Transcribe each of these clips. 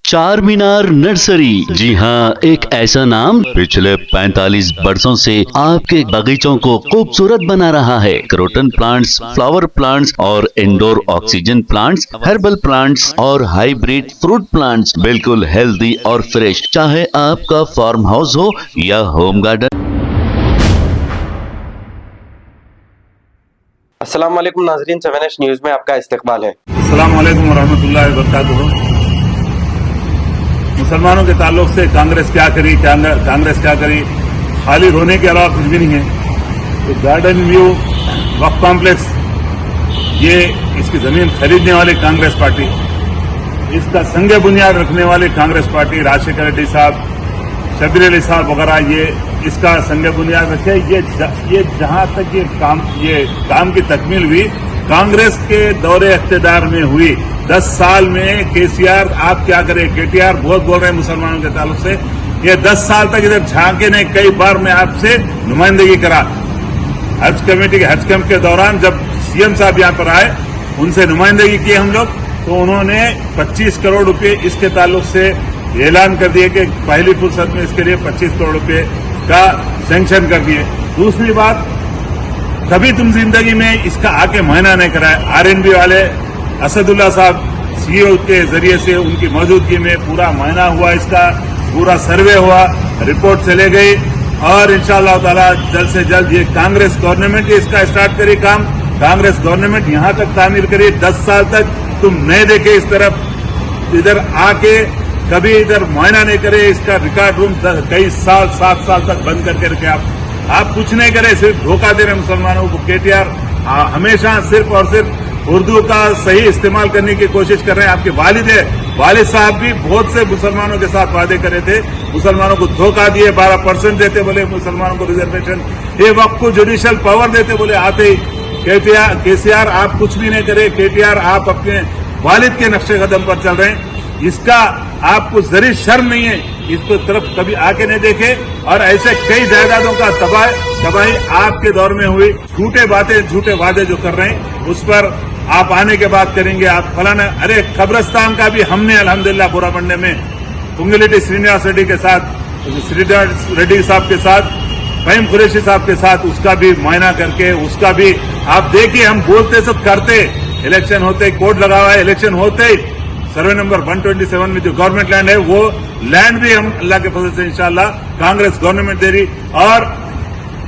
चार मीनार नर्सरी, जी हाँ, एक ऐसा नाम पिछले 45 वर्षों से आपके बगीचों को खूबसूरत बना रहा है। क्रोटन प्लांट्स, फ्लावर प्लांट्स और indoor oxygen plants, herbal plants और हाइब्रिड फ्रूट प्लांट्स, बिल्कुल हेल्दी और फ्रेश। चाहे आपका फार्म हाउस हो या होम गार्डन। अस्सलाम वालेकुम नाज़रीन, 7H न्यूज़ में आपका इस्तकबाल है। अस्सलाम वालेकुम वरहमतुल्लाहि वबरकातुहू। मुसलमानों के ताल्लुक से कांग्रेस क्या करी, खाली रोने के अलावा कुछ भी नहीं है। तो गार्डन व्यू वक्फ कॉम्प्लेक्स, ये इसकी जमीन खरीदने वाली कांग्रेस पार्टी, इसका संग बुनियाद रखने वाली कांग्रेस पार्टी, राजशेखर रेड्डी साहब, शब्बीर अली साहब वगैरह, ये इसका संग बुनियाद रखे। ये जहां तक ये काम की तकमील हुई, कांग्रेस के दौरे इख्तिदार में हुई। 10 साल में केसीआर आप क्या करें, केटीआर बहुत बोल रहे हैं मुसलमानों के ताल्लुक से। ये 10 साल तक इधर झांके ने, कई बार मैं आपसे नुमाइंदगी करा हज कमेटी के हज कैंप के दौरान, जब सीएम साहब यहाँ पर आए, उनसे नुमाइंदगी की हम लोग, तो उन्होंने 25 करोड़ रुपए इसके ताल्लुक से ऐलान कर दिए कि पहली फुर्सत में इसके लिए 25 करोड़ रुपए का सैंक्शन कर दिए। दूसरी बात, कभी तुम जिंदगी में इसका आके महीना नहीं कराए। आरएनबी वाले असदुल्ला साहब सीईओ के जरिए से उनकी मौजूदगी में पूरा महीना हुआ, इसका पूरा सर्वे हुआ, रिपोर्ट चले गई और इंशाअल्लाह ताला जल्द से जल्द ये कांग्रेस गवर्नमेंट इसका स्टार्ट करे काम। कांग्रेस गवर्नमेंट यहां तक तामीर करे। 10 साल तक तुम नहीं देखे इस तरफ, इधर आके कभी इधर मुआयना नहीं करे। इसका रिकॉर्ड रूम कई साल 7 साल तक बंद करके रखे। आप कुछ नहीं करे, सिर्फ धोखा दे रहे मुसलमानों को। केटीआर हमेशा सिर्फ और सिर्फ उर्दू का सही इस्तेमाल करने की कोशिश कर रहे हैं। आपके वालिद साहब भी बहुत से मुसलमानों के साथ वादे करे थे, मुसलमानों को धोखा दिए। 12% देते बोले मुसलमानों को रिजर्वेशन, ये वक्त को जुडिशियल पावर देते बोले आते ही। केसीआर आप कुछ भी नहीं करे। केटीआर आप अपने वालिद के नक्शे कदम पर चल रहे हैं। इसका आपको जरी शर्म नहीं है, इसको तरफ कभी आके नहीं देखे। और ऐसे कई जायदादों का तबाही आपके दौर में हुई। झूठे वादे जो कर रहे हैं, उस पर आप आने के बाद करेंगे। आप फलाना, अरे कब्रस्तान का भी हमने अल्हम्दुलिल्लाह बुरा मंडे में पुंगलिटी श्रीनिवास रेड्डी के साथ, रेड्डी साहब के साथ, फहीम कुरैशी साहब के साथ, उसका भी मुआयना करके, उसका भी आप देखिए। हम बोलते सब करते, इलेक्शन होते कोड लगा हुआ है, इलेक्शन होते ही सर्वे नंबर 127 में जो गवर्नमेंट लैंड है, वो लैंड भी हम अल्लाह के फजल से इंशाअल्लाह कांग्रेस गवर्नमेंट दे रही। और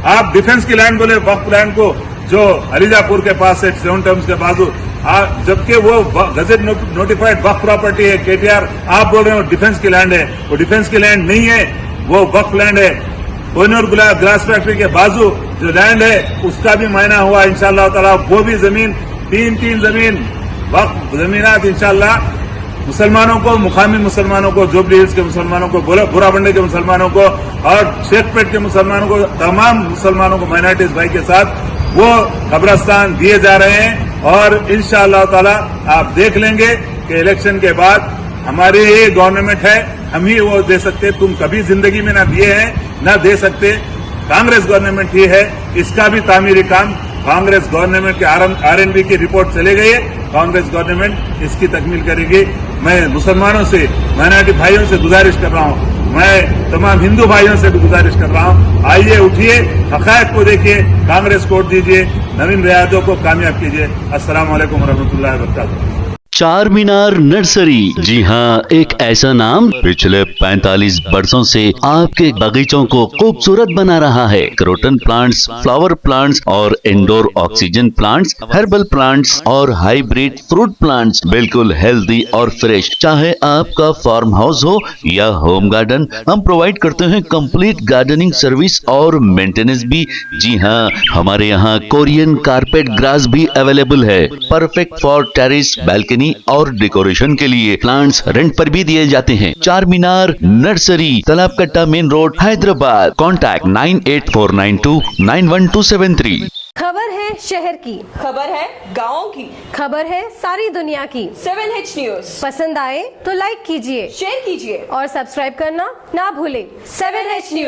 आप डिफेंस की लैंड बोले, वक्फ लैंड को, जो हरिजापुर के पास है 7 टर्म्स के बाजू, जबकि वो गजट नोटिफाइड वक्फ प्रॉपर्टी है। केटीआर आप बोल रहे हो डिफेंस की लैंड है, वो डिफेंस की लैंड नहीं है, वो वक्फ लैंड है। कोहिनूर ग्लास फैक्ट्री के बाजू जो लैंड है, उसका भी मायना हुआ इंशाअल्लाह ताला। वो भी जमीन, तीन जमीन वक्फ जमीनात इंशाअल्लाह मुसलमानों को, मुकामी मुसलमानों को, जुबली हिल्स के मुसलमानों को, बुराबंडे के मुसलमानों को और शेखपेट के मुसलमानों को, तमाम मुसलमानों को माइनॉरिटीज भाई के साथ वो कब्रस्तान दिए जा रहे हैं। और इंशाअल्लाह ताला आप देख लेंगे कि इलेक्शन के बाद हमारी ये गवर्नमेंट है, हम ही वो दे सकते। तुम कभी जिंदगी में ना दिए हैं, ना दे सकते। कांग्रेस गवर्नमेंट ही है, इसका भी तामीरी काम कांग्रेस गवर्नमेंट के आरएनबी की रिपोर्ट चले गई है, कांग्रेस गवर्नमेंट इसकी तकमील करेगी। मैं मुसलमानों से, माइनॉरिटी भाइयों से गुजारिश कर रहा हूं, मैं तमाम हिंदू भाइयों से भी गुजारिश कर रहा हूं, आइए उठिए, हक़ाइक़ को देखिए, कांग्रेस को वोट दीजिए, नवीन रियादों को कामयाब कीजिए। अस्सलाम वालेकुम वरहमतुल्लाहि वबरकातुहू। चार मीनार नर्सरी, जी हाँ, एक ऐसा नाम पिछले 45 वर्षों से आपके बगीचों को खूबसूरत बना रहा है। क्रोटन प्लांट्स, फ्लावर प्लांट्स और indoor oxygen plants, herbal plants और हाइब्रिड फ्रूट प्लांट्स, बिल्कुल हेल्दी और फ्रेश। चाहे आपका फार्म हाउस हो या होम गार्डन, हम प्रोवाइड करते हैं कंप्लीट गार्डनिंग सर्विस और मेंटेनेंस भी। जी हाँ, हमारे यहाँ कोरियन कारपेट ग्रास भी अवेलेबल है, परफेक्ट फॉर टेरेस, बालकनी और डेकोरेशन के लिए। प्लांट्स रेंट पर भी दिए जाते हैं। चार मीनार नर्सरी, तालाब कट्टा, मेन रोड, हैदराबाद। कॉन्टैक्ट 9849291273। खबर है शहर की, खबर है गाँव की, खबर है सारी दुनिया की। 7H न्यूज़ पसंद आए तो लाइक कीजिए, शेयर कीजिए और सब्सक्राइब करना ना भूलें। 7H news.